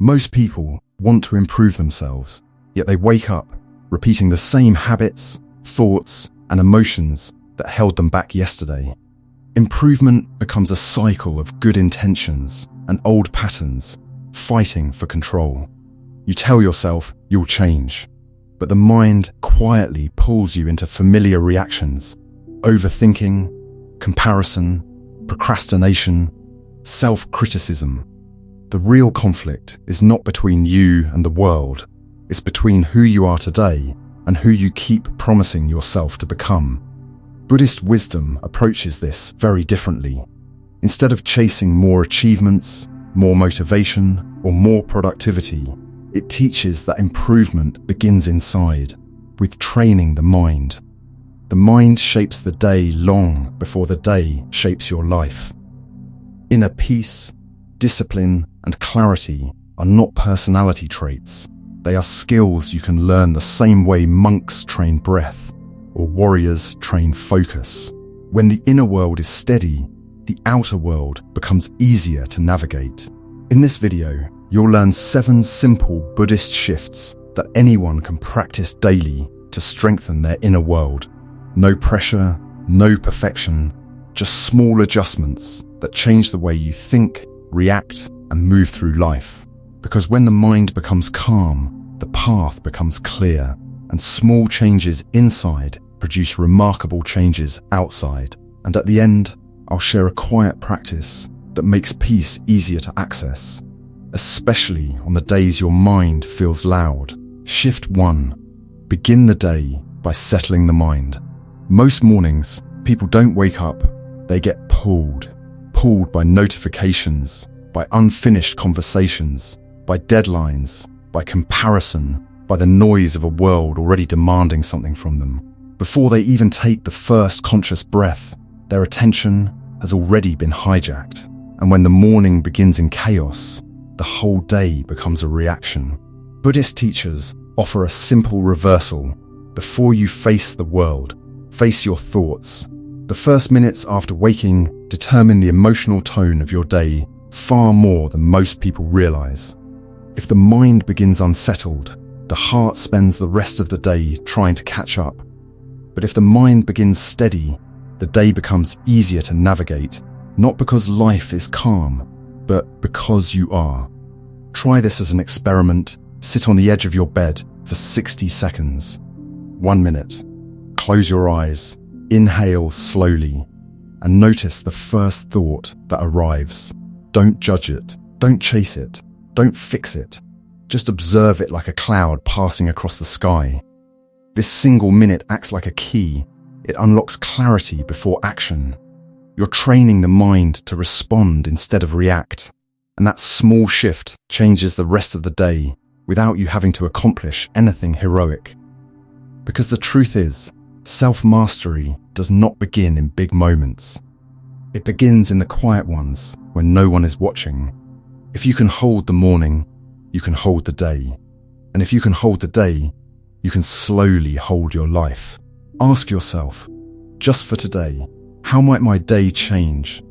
Most people want to improve themselves, yet they wake up repeating the same habits, thoughts, and emotions that held them back yesterday. Improvement becomes a cycle of good intentions and old patterns, fighting for control. You tell yourself you'll change, but the mind quietly pulls you into familiar reactions: overthinking, comparison, procrastination, self-criticism. The real conflict is not between you and the world. It's between who you are today and who you keep promising yourself to become. Buddhist wisdom approaches this very differently. Instead of chasing more achievements, more motivation, or more productivity, it teaches that improvement begins inside, with training the mind. The mind shapes the day long before the day shapes your life. Inner peace, discipline, and clarity are not personality traits. They are skills you can learn the same way monks train breath or warriors train focus. When the inner world is steady, the outer world becomes easier to navigate. In this video, you'll learn 7 simple Buddhist shifts that anyone can practice daily to strengthen their inner world. No pressure, no perfection, just small adjustments that change the way you think, react, and move through life. Because when the mind becomes calm, the path becomes clear, and small changes inside produce remarkable changes outside. And at the end, I'll share a quiet practice that makes peace easier to access, especially on the days your mind feels loud. Shift 1. Begin the day by settling the mind. Most mornings, people don't wake up, they get pulled by notifications, by unfinished conversations, by deadlines, by comparison, by the noise of a world already demanding something from them. Before they even take the first conscious breath, their attention has already been hijacked. And when the morning begins in chaos, the whole day becomes a reaction. Buddhist teachers offer a simple reversal. Before you face the world, face your thoughts. The first minutes after waking determine the emotional tone of your day far more than most people realize. If the mind begins unsettled, the heart spends the rest of the day trying to catch up. But if the mind begins steady, the day becomes easier to navigate, not because life is calm, but because you are. Try this as an experiment. Sit on the edge of your bed for 60 seconds. 1 minute. Close your eyes, inhale slowly, and notice the first thought that arrives. Don't judge it, don't chase it, don't fix it. Just observe it like a cloud passing across the sky. This single minute acts like a key. It unlocks clarity before action. You're training the mind to respond instead of react. And that small shift changes the rest of the day without you having to accomplish anything heroic. Because the truth is, self-mastery does not begin in big moments. It begins in the quiet ones when no one is watching. If you can hold the morning, you can hold the day. And if you can hold the day, you can slowly hold your life. Ask yourself, just for today, how might my day change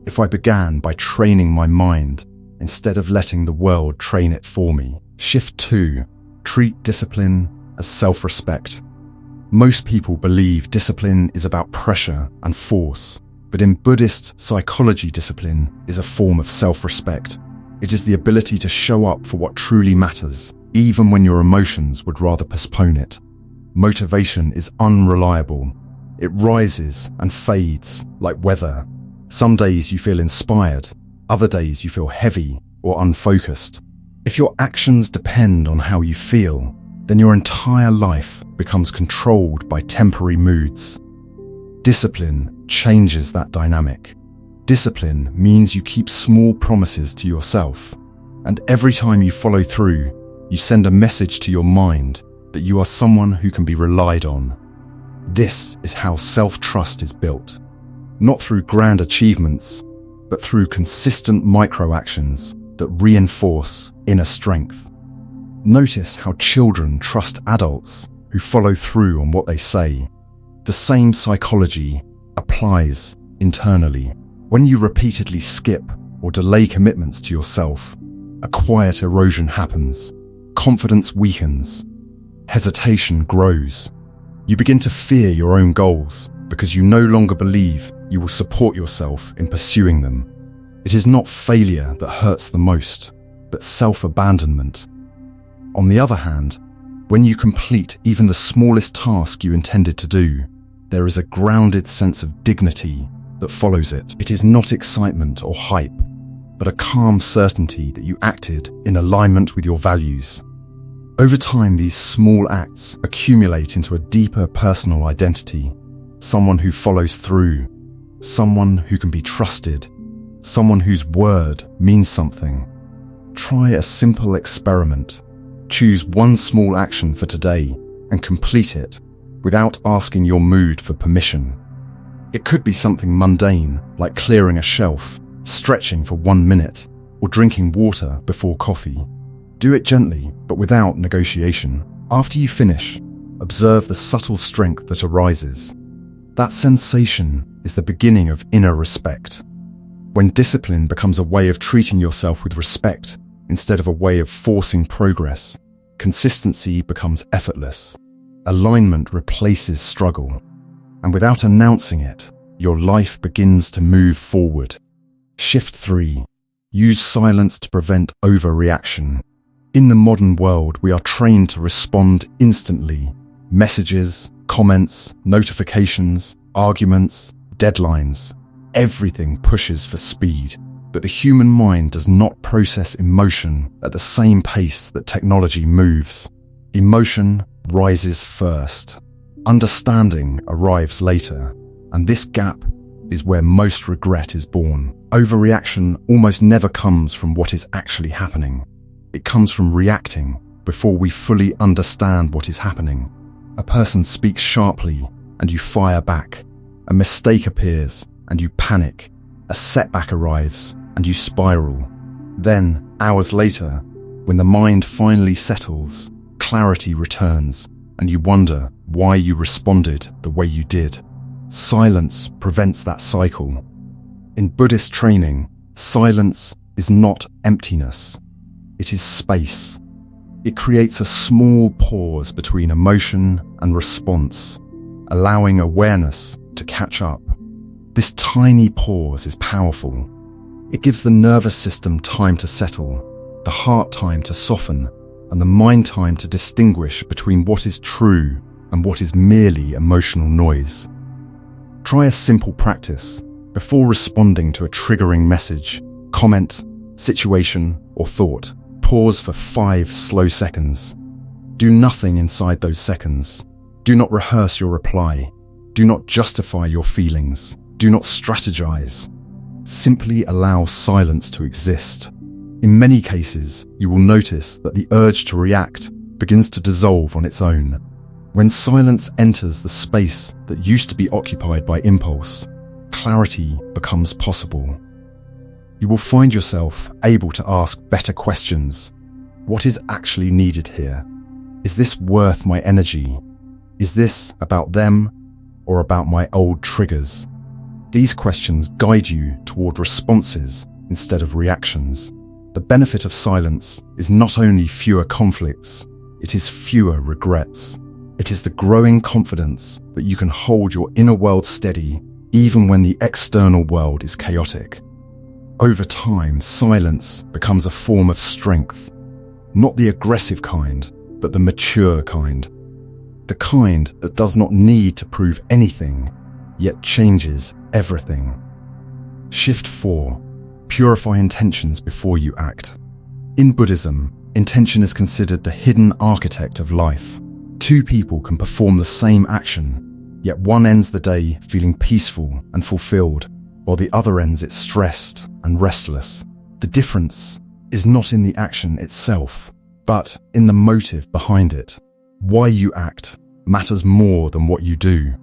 if I began by training my mind instead of letting the world train it for me? Shift 2. Treat discipline as self-respect. Most people believe discipline is about pressure and force, but in Buddhist psychology, discipline is a form of self-respect. It is the ability to show up for what truly matters, even when your emotions would rather postpone it. Motivation is unreliable. It rises and fades like weather. Some days you feel inspired, other days you feel heavy or unfocused. If your actions depend on how you feel, then your entire life becomes controlled by temporary moods. Discipline changes that dynamic. Discipline means you keep small promises to yourself, and every time you follow through, you send a message to your mind that you are someone who can be relied on. This is how self-trust is built, not through grand achievements, but through consistent micro-actions that reinforce inner strength. Notice how children trust adults who follow through on what they say. The same psychology applies internally. When you repeatedly skip or delay commitments to yourself, a quiet erosion happens. Confidence weakens. Hesitation grows. You begin to fear your own goals because you no longer believe you will support yourself in pursuing them. It is not failure that hurts the most, but self-abandonment. On the other hand, when you complete even the smallest task you intended to do, there is a grounded sense of dignity that follows it. It is not excitement or hype, but a calm certainty that you acted in alignment with your values. Over time, these small acts accumulate into a deeper personal identity, someone who follows through, someone who can be trusted, someone whose word means something. Try a simple experiment. Choose one small action for today and complete it without asking your mood for permission. It could be something mundane, like clearing a shelf, stretching for 1 minute, or drinking water before coffee. Do it gently, but without negotiation. After you finish, observe the subtle strength that arises. That sensation is the beginning of inner respect. When discipline becomes a way of treating yourself with respect instead of a way of forcing progress, consistency becomes effortless. Alignment replaces struggle. And without announcing it, your life begins to move forward. Shift 3. Use silence to prevent overreaction. In the modern world, we are trained to respond instantly. Messages, comments, notifications, arguments, deadlines. Everything pushes for speed, but the human mind does not process emotion at the same pace that technology moves. Emotion rises first. Understanding arrives later, and this gap is where most regret is born. Overreaction almost never comes from what is actually happening. It comes from reacting before we fully understand what is happening. A person speaks sharply and you fire back. A mistake appears and you panic. A setback arrives and you spiral. Then, hours later, when the mind finally settles, clarity returns and you wonder why you responded the way you did. Silence prevents that cycle. In Buddhist training, silence is not emptiness. It is space. It creates a small pause between emotion and response, allowing awareness to catch up. This tiny pause is powerful. It gives the nervous system time to settle, the heart time to soften, and the mind time to distinguish between what is true and what is merely emotional noise. Try a simple practice. Before responding to a triggering message, comment, situation, or thought, pause for 5 slow seconds. Do nothing inside those seconds. Do not rehearse your reply. Do not justify your feelings. Do not strategize. Simply allow silence to exist. In many cases, you will notice that the urge to react begins to dissolve on its own. When silence enters the space that used to be occupied by impulse, clarity becomes possible. You will find yourself able to ask better questions. What is actually needed here? Is this worth my energy? Is this about them or about my old triggers? These questions guide you toward responses instead of reactions. The benefit of silence is not only fewer conflicts, it is fewer regrets. It is the growing confidence that you can hold your inner world steady even when the external world is chaotic. Over time, silence becomes a form of strength, not the aggressive kind, but the mature kind. The kind that does not need to prove anything, yet changes everything. Shift 4. Purify intentions before you act. In Buddhism, intention is considered the hidden architect of life. 2 people can perform the same action, yet one ends the day feeling peaceful and fulfilled, while the other ends it stressed and restless. The difference is not in the action itself, but in the motive behind it. Why you act matters more than what you do.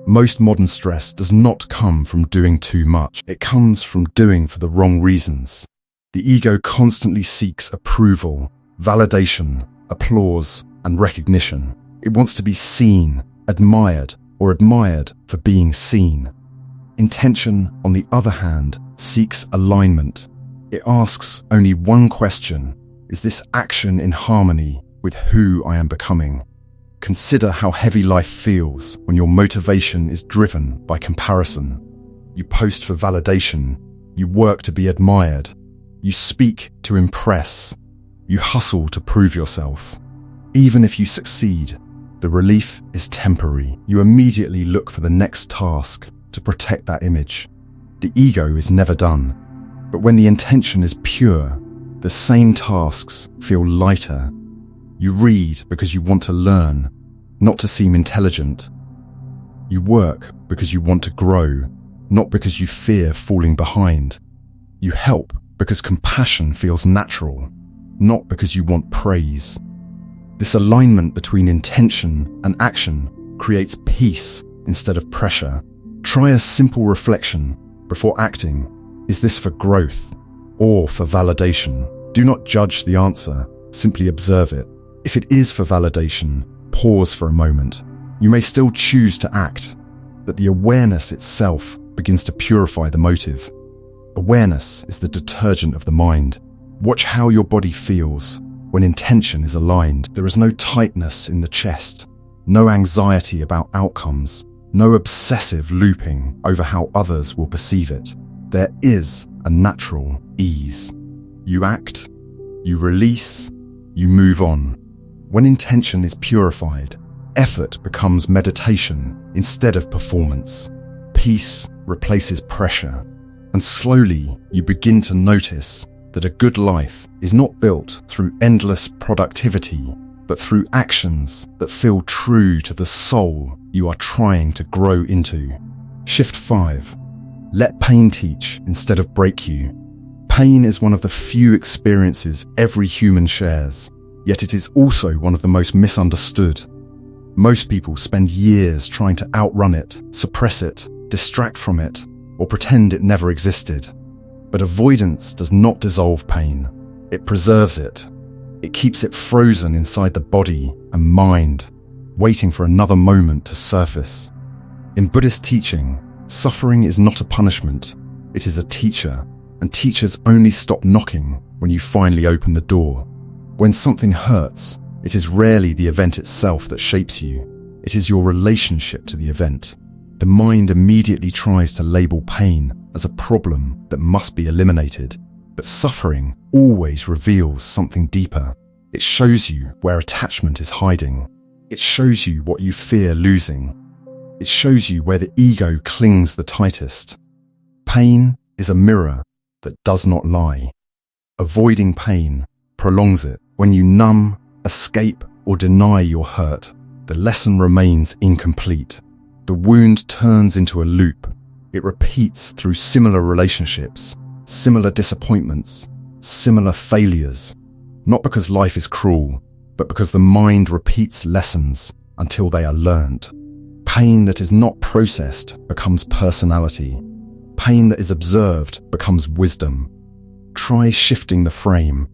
Most modern stress does not come from doing too much. It comes from doing for the wrong reasons. The ego constantly seeks approval, validation, applause, and recognition. It wants to be seen, admired, or admired for being seen. Intention, on the other hand, seeks alignment. It asks only one question: is this action in harmony with who I am becoming? Consider how heavy life feels when your motivation is driven by comparison. You post for validation, you work to be admired, you speak to impress, you hustle to prove yourself. Even if you succeed, the relief is temporary. You immediately look for the next task to protect that image. The ego is never done, but when the intention is pure, the same tasks feel lighter. You read because you want to learn, not to seem intelligent. You work because you want to grow, not because you fear falling behind. You help because compassion feels natural, not because you want praise. This alignment between intention and action creates peace instead of pressure. Try a simple reflection before acting. Is this for growth or for validation? Do not judge the answer, simply observe it. If it is for validation, pause for a moment. You may still choose to act, but the awareness itself begins to purify the motive. Awareness is the detergent of the mind. Watch how your body feels when intention is aligned. There is no tightness in the chest, no anxiety about outcomes, no obsessive looping over how others will perceive it. There is a natural ease. You act, you release, you move on. When intention is purified, effort becomes meditation instead of performance. Peace replaces pressure, and slowly you begin to notice that a good life is not built through endless productivity, but through actions that feel true to the soul you are trying to grow into. Shift 5. Let pain teach instead of break you. Pain is one of the few experiences every human shares, yet it is also one of the most misunderstood. Most people spend years trying to outrun it, suppress it, distract from it, or pretend it never existed. But avoidance does not dissolve pain. It preserves it. It keeps it frozen inside the body and mind, waiting for another moment to surface. In Buddhist teaching, suffering is not a punishment. It is a teacher, and teachers only stop knocking when you finally open the door. When something hurts, it is rarely the event itself that shapes you. It is your relationship to the event. The mind immediately tries to label pain as a problem that must be eliminated, but suffering always reveals something deeper. It shows you where attachment is hiding. It shows you what you fear losing. It shows you where the ego clings the tightest. Pain is a mirror that does not lie. Avoiding pain prolongs it. When you numb, escape, or deny your hurt, the lesson remains incomplete. The wound turns into a loop. It repeats through similar relationships, similar disappointments, similar failures. Not because life is cruel, but because the mind repeats lessons until they are learned. Pain that is not processed becomes personality. Pain that is observed becomes wisdom. Try shifting the frame.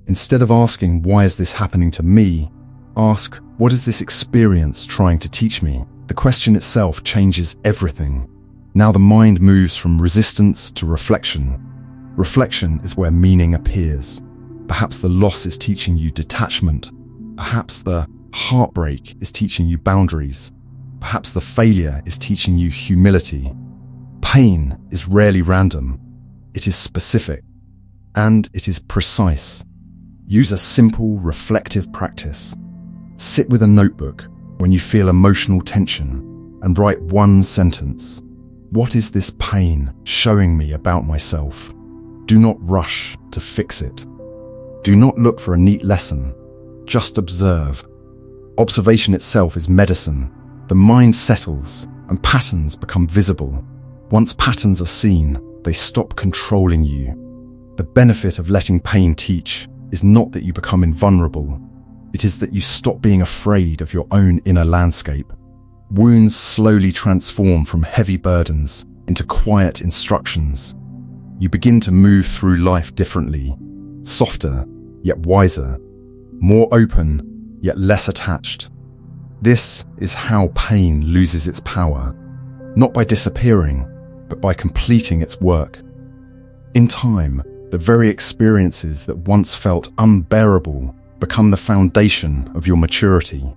Instead of asking, why is this happening to me? Ask, what is this experience trying to teach me? The question itself changes everything. Now the mind moves from resistance to reflection. Reflection is where meaning appears. Perhaps the loss is teaching you detachment. Perhaps the heartbreak is teaching you boundaries. Perhaps the failure is teaching you humility. Pain is rarely random. It is specific. And it is precise. Use a simple, reflective practice. Sit with a notebook when you feel emotional tension and write one sentence. What is this pain showing me about myself? Do not rush to fix it. Do not look for a neat lesson. Just observe. Observation itself is medicine. The mind settles and patterns become visible. Once patterns are seen, they stop controlling you. The benefit of letting pain teach is not that you become invulnerable. It is that you stop being afraid of your own inner landscape. Wounds slowly transform from heavy burdens into quiet instructions. You begin to move through life differently, softer yet wiser, more open yet less attached. This is how pain loses its power, not by disappearing, but by completing its work. In time, The very experiences that once felt unbearable become the foundation of your maturity.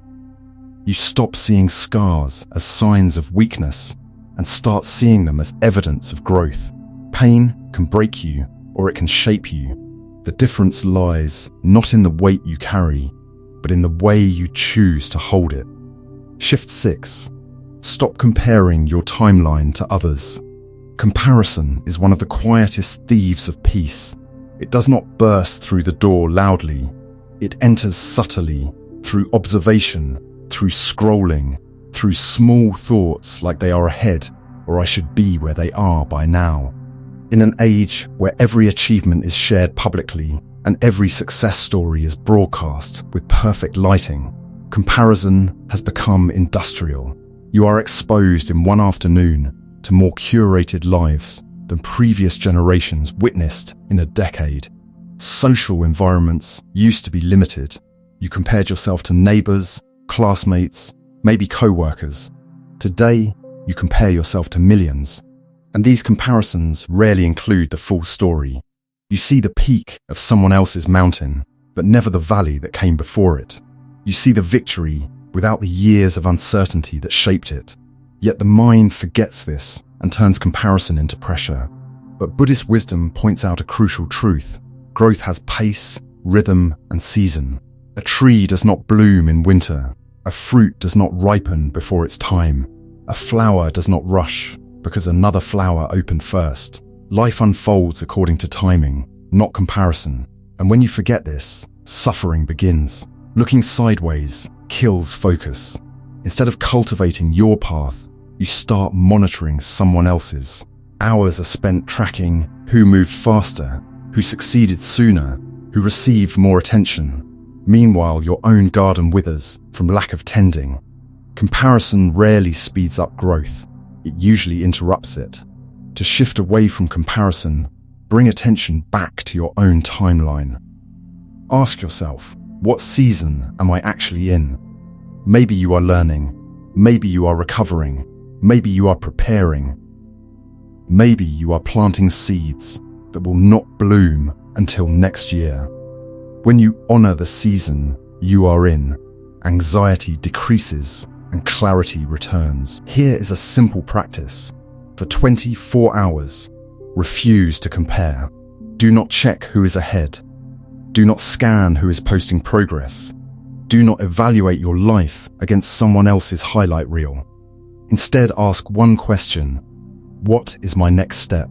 You stop seeing scars as signs of weakness and start seeing them as evidence of growth. Pain can break you or it can shape you. The difference lies not in the weight you carry, but in the way you choose to hold it. Shift 6. Stop comparing your timeline to others. Comparison is one of the quietest thieves of peace. It does not burst through the door loudly. It enters subtly, through observation, through scrolling, through small thoughts like they are ahead or I should be where they are by now. In an age where every achievement is shared publicly and every success story is broadcast with perfect lighting, comparison has become industrial. You are exposed in one afternoon to more curated lives than previous generations witnessed in a decade. Social environments used to be limited. You compared yourself to neighbors, classmates, maybe co-workers. Today, you compare yourself to millions. And these comparisons rarely include the full story. You see the peak of someone else's mountain, but never the valley that came before it. You see the victory without the years of uncertainty that shaped it. Yet the mind forgets this and turns comparison into pressure. But Buddhist wisdom points out a crucial truth. Growth has pace, rhythm, and season. A tree does not bloom in winter. A fruit does not ripen before its time. A flower does not rush because another flower opened first. Life unfolds according to timing, not comparison. And when you forget this, suffering begins. Looking sideways kills focus. Instead of cultivating your path, you start monitoring someone else's. Hours are spent tracking who moved faster, who succeeded sooner, who received more attention. Meanwhile, your own garden withers from lack of tending. Comparison rarely speeds up growth. It usually interrupts it. To shift away from comparison, bring attention back to your own timeline. Ask yourself, what season am I actually in? Maybe you are learning. Maybe you are recovering. Maybe you are preparing. Maybe you are planting seeds that will not bloom until next year. When you honor the season you are in, anxiety decreases and clarity returns. Here is a simple practice. For 24 hours, refuse to compare. Do not check who is ahead. Do not scan who is posting progress. Do not evaluate your life against someone else's highlight reel. Instead, ask one question: what is my next step?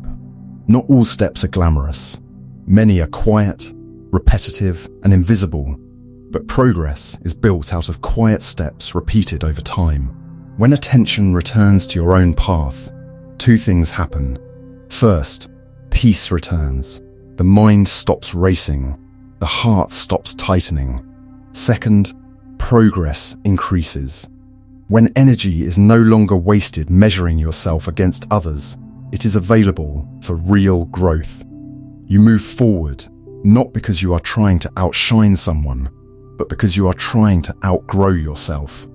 Not all steps are glamorous. Many are quiet, repetitive, and invisible. But progress is built out of quiet steps repeated over time. When attention returns to your own path, two things happen. First, peace returns. The mind stops racing. The heart stops tightening. Second, progress increases. When energy is no longer wasted measuring yourself against others, it is available for real growth. You move forward, not because you are trying to outshine someone, but because you are trying to outgrow yourself.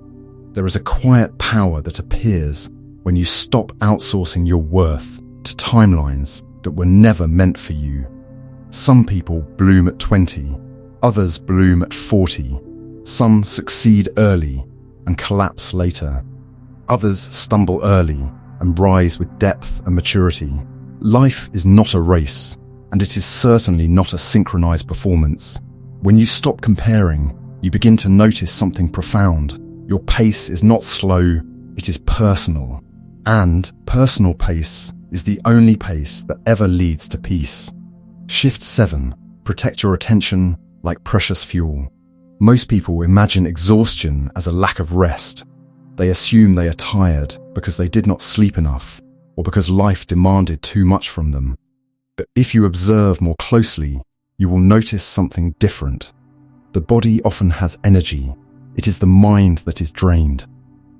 There is a quiet power that appears when you stop outsourcing your worth to timelines that were never meant for you. Some people bloom at 20, others bloom at 40. Some succeed early and collapse later. Others stumble early and rise with depth and maturity. Life is not a race, and it is certainly not a synchronized performance. When you stop comparing, you begin to notice something profound. Your pace is not slow, it is personal. And personal pace is the only pace that ever leads to peace. Shift 7. Protect your attention like precious fuel. Most people imagine exhaustion as a lack of rest. They assume they are tired because they did not sleep enough or because life demanded too much from them. But if you observe more closely, you will notice something different. The body often has energy. It is the mind that is drained.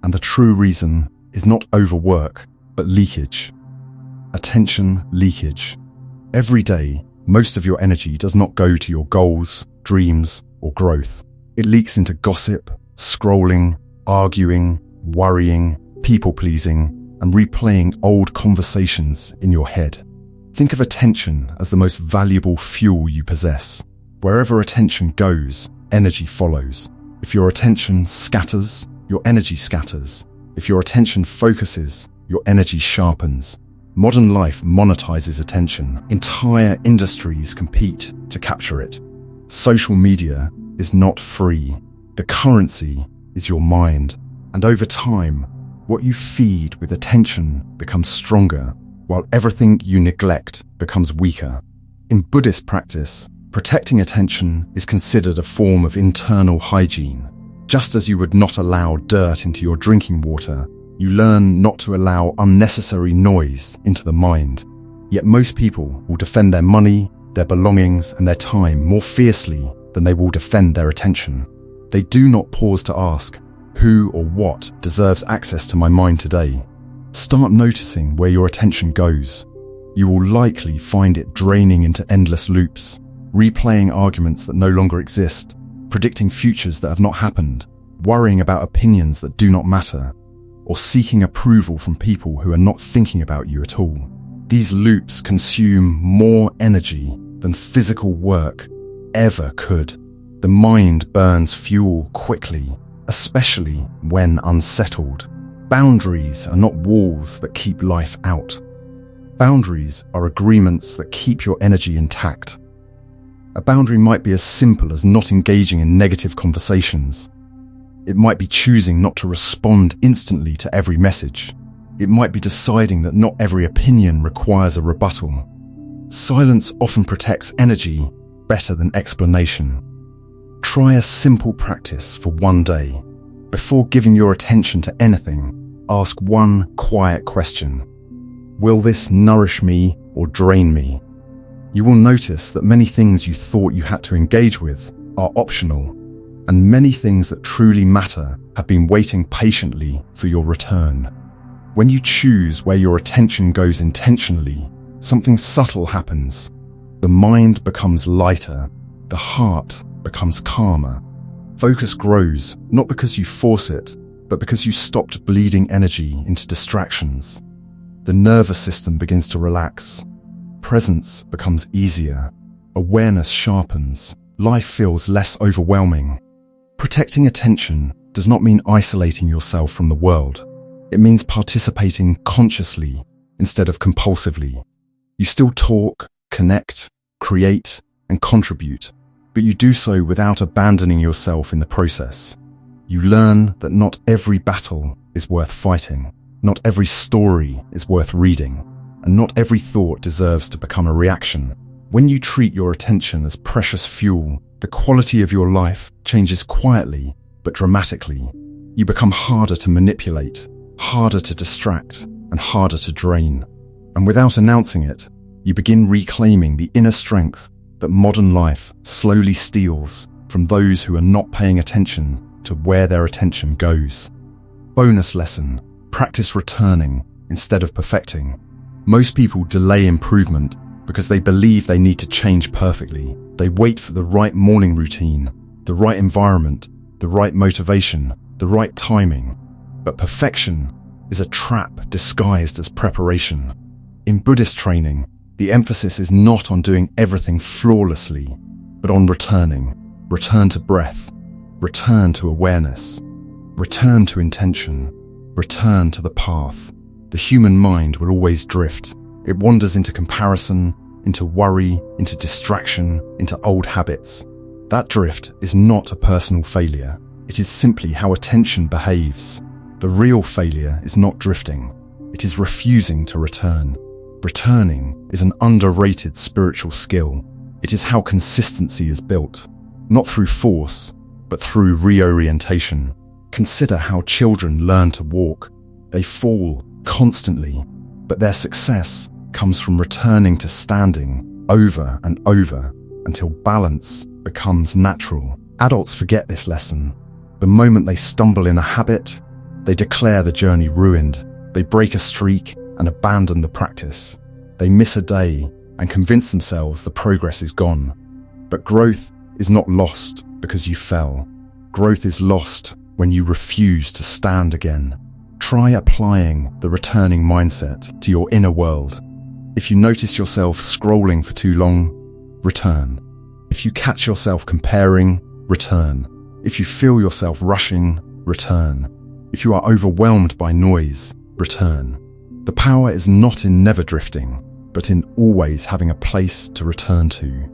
And the true reason is not overwork, but leakage. Attention leakage. Every day, most of your energy does not go to your goals, dreams, or growth. It leaks into gossip, scrolling, arguing, worrying, people-pleasing, and replaying old conversations in your head. Think of attention as the most valuable fuel you possess. Wherever attention goes, energy follows. If your attention scatters, your energy scatters. If your attention focuses, your energy sharpens. Modern life monetizes attention. Entire industries compete to capture it. Social media is not free. The currency is your mind. And over time, what you feed with attention becomes stronger, while everything you neglect becomes weaker. In Buddhist practice, protecting attention is considered a form of internal hygiene. Just as you would not allow dirt into your drinking water, you learn not to allow unnecessary noise into the mind. Yet most people will defend their money, their belongings, and their time more fiercely than they will defend their attention. They do not pause to ask, who or what deserves access to my mind today? Start noticing where your attention goes. You will likely find it draining into endless loops, replaying arguments that no longer exist, predicting futures that have not happened, worrying about opinions that do not matter, or seeking approval from people who are not thinking about you at all. These loops consume more energy than physical work ever could. The mind burns fuel quickly, especially when unsettled. Boundaries are not walls that keep life out. Boundaries are agreements that keep your energy intact. A boundary might be as simple as not engaging in negative conversations. It might be choosing not to respond instantly to every message. It might be deciding that not every opinion requires a rebuttal. Silence often protects energy better than explanation. Try a simple practice for one day. Before giving your attention to anything, ask one quiet question. Will this nourish me or drain me? You will notice that many things you thought you had to engage with are optional, and many things that truly matter have been waiting patiently for your return. When you choose where your attention goes intentionally, something subtle happens. The mind becomes lighter, the heart becomes calmer. Focus grows not because you force it, but because you stopped bleeding energy into distractions. The nervous system begins to relax. Presence becomes easier. Awareness sharpens. Life feels less overwhelming. Protecting attention does not mean isolating yourself from the world. It means participating consciously instead of compulsively. You still talk, connect, create, and contribute, but you do so without abandoning yourself in the process. You learn that not every battle is worth fighting, not every story is worth reading, and not every thought deserves to become a reaction. When you treat your attention as precious fuel, the quality of your life changes quietly but dramatically. You become harder to manipulate, harder to distract, and harder to drain. And without announcing it, you begin reclaiming the inner strength that modern life slowly steals from those who are not paying attention to where their attention goes. Bonus lesson: practice returning instead of perfecting. Most people delay improvement because they believe they need to change perfectly. They wait for the right morning routine, the right environment, the right motivation, the right timing. But perfection is a trap disguised as preparation. In Buddhist training, the emphasis is not on doing everything flawlessly, but on returning. Return to breath, return to awareness, return to intention, return to the path. The human mind will always drift. It wanders into comparison, into worry, into distraction, into old habits. That drift is not a personal failure. It is simply how attention behaves. The real failure is not drifting. It is refusing to return. Returning is an underrated spiritual skill. It is how consistency is built, not through force, but through reorientation. Consider how children learn to walk. They fall constantly, but their success comes from returning to standing over and over until balance becomes natural. Adults forget this lesson. The moment they stumble in a habit, they declare the journey ruined. They break a streak and abandon the practice. They miss a day and convince themselves the progress is gone. But growth is not lost because you fell. Growth is lost when you refuse to stand again. Try applying the returning mindset to your inner world. If you notice yourself scrolling for too long, return. If you catch yourself comparing, return. If you feel yourself rushing, return. If you are overwhelmed by noise, return. The power is not in never drifting, but in always having a place to return to.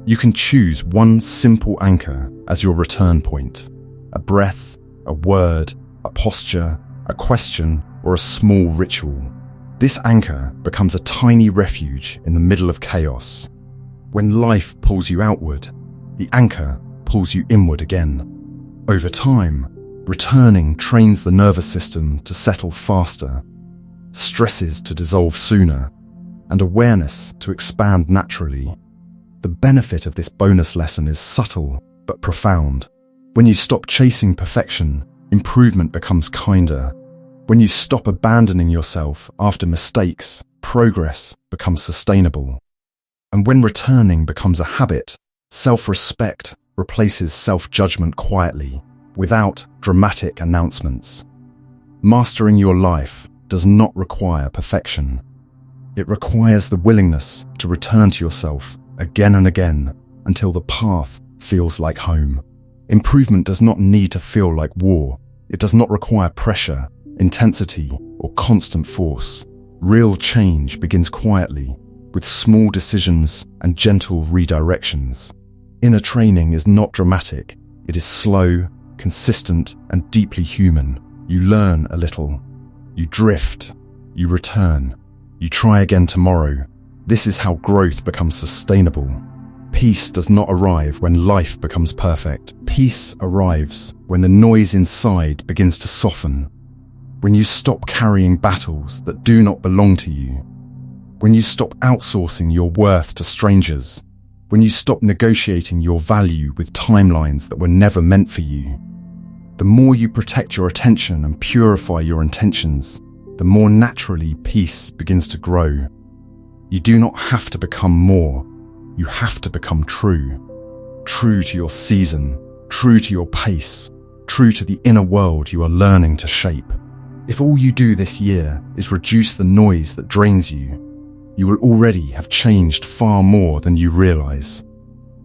You can choose one simple anchor as your return point. A breath, a word, a posture, a question, or a small ritual. This anchor becomes a tiny refuge in the middle of chaos. When life pulls you outward, the anchor pulls you inward again. Over time, returning trains the nervous system to settle faster, stresses to dissolve sooner, and awareness to expand naturally. The benefit of this bonus lesson is subtle but profound. When you stop chasing perfection, improvement becomes kinder. When you stop abandoning yourself after mistakes, progress becomes sustainable. And when returning becomes a habit, self-respect replaces self-judgment quietly, without dramatic announcements. Mastering your life does not require perfection. It requires the willingness to return to yourself again and again until the path feels like home. Improvement does not need to feel like war. It does not require pressure, intensity, or constant force. Real change begins quietly, with small decisions and gentle redirections. Inner training is not dramatic. It is slow, consistent, and deeply human. You learn a little. You drift. You return. You try again tomorrow. This is how growth becomes sustainable. Peace does not arrive when life becomes perfect. Peace arrives when the noise inside begins to soften. When you stop carrying battles that do not belong to you. When you stop outsourcing your worth to strangers. When you stop negotiating your value with timelines that were never meant for you. The more you protect your attention and purify your intentions, the more naturally peace begins to grow. You do not have to become more. You have to become true. True to your season, true to your pace, true to the inner world you are learning to shape. If all you do this year is reduce the noise that drains you, you will already have changed far more than you realize.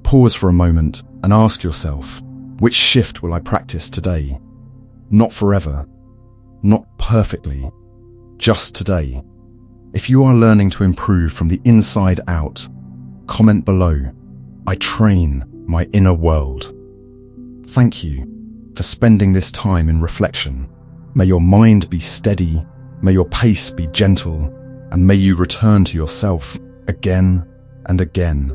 Pause for a moment and ask yourself, which shift will I practice today? Not forever, not perfectly, just today. If you are learning to improve from the inside out, comment below, I train my inner world. Thank you for spending this time in reflection. May your mind be steady, may your pace be gentle, and may you return to yourself again and again.